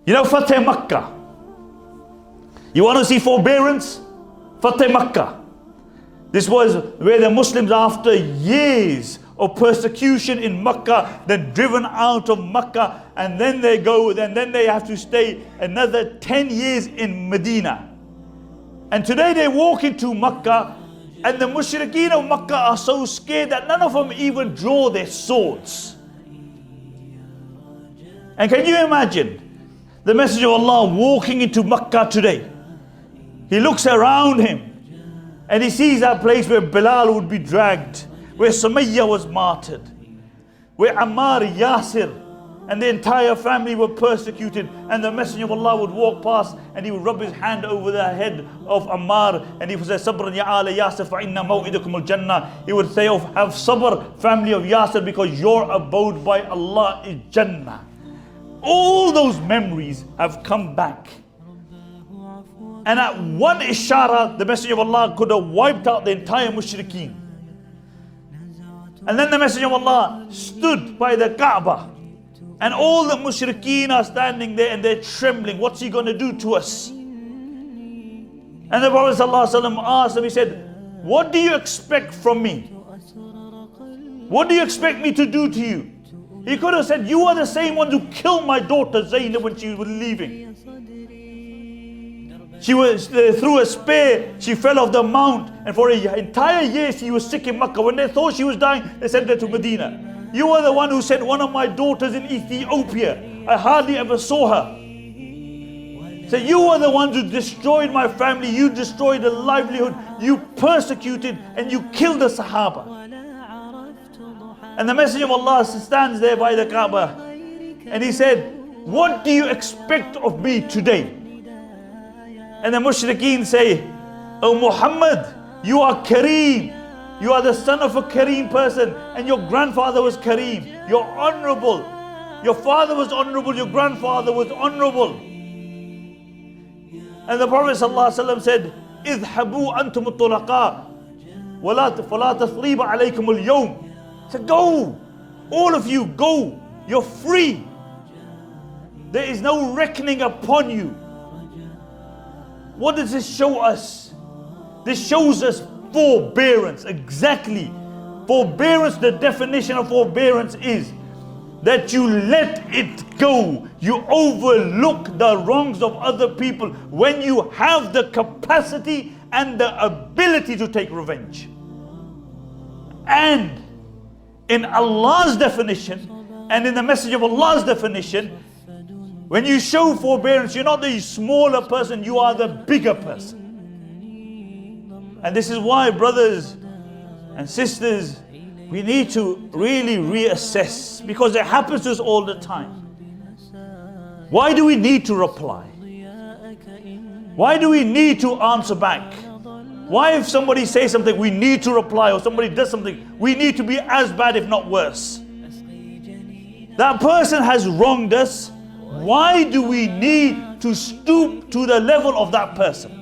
You know Fateh Makkah? You want to see forbearance? Fateh Makkah. This was where the Muslims, after years of persecution in Makkah, they're driven out of Makkah, and then they go, and then they have to stay another 10 years in Medina. And today they walk into Makkah, and the Mushrikeen of Makkah are so scared that none of them even draw their swords. And can you imagine the Messenger of Allah walking into Makkah today? He looks around him and he sees that place where Bilal would be dragged, where Sumayya was martyred, where Ammar, Yasir and the entire family were persecuted, and the Messenger of Allah would walk past and he would rub his hand over the head of Ammar and he would say, Sabran ya ala Yasir fa inna maw'idakum al-Jannah. He would say, have sabr, family of Yasir, because your abode by Allah is Jannah. All those memories have come back. And at one ishara, the Messenger of Allah could have wiped out the entire Mushrikeen. And then the Messenger of Allah stood by the Kaaba, and all the Mushrikeen are standing there and they're trembling. What's he going to do to us? And the Prophet ﷺ asked him, he said, what do you expect from me? What do you expect me to do to you? He could have said, you are the same one who killed my daughter Zainab when she was leaving. She was through a spear, she fell off the mount, and for an entire year she was sick in Makkah. When they thought she was dying, they sent her to Medina. You are the one who sent one of my daughters in Ethiopia. I hardly ever saw her. So you are the ones who destroyed my family, you destroyed the livelihood, you persecuted and you killed the Sahaba. And the Messenger of Allah stands there by the Kaaba and he said, what do you expect of me today? And the Mushrikeen say, oh Muhammad, you are Kareem. You are the son of a Kareem person, and your grandfather was Kareem. You're honorable. Your father was honorable, your grandfather was honorable. And the Prophet ﷺ said, اذهبوا أنتم الطلقاء فلا تثريب عليكم اليوم. He said, go, all of you, go. You're free. There is no reckoning upon you. What does this show us? This shows us forbearance. Exactly. Forbearance, the definition of forbearance is that you let it go. You overlook the wrongs of other people when you have the capacity and the ability to take revenge. And in Allah's definition and in the message of Allah's definition, when you show forbearance, you're not the smaller person, you are the bigger person. And this is why, brothers and sisters, we need to really reassess, because it happens to us all the time. Why do we need to reply? Why do we need to answer back? Why, if somebody says something, we need to reply, or somebody does something, we need to be as bad, if not worse? That person has wronged us. Why do we need to stoop to the level of that person?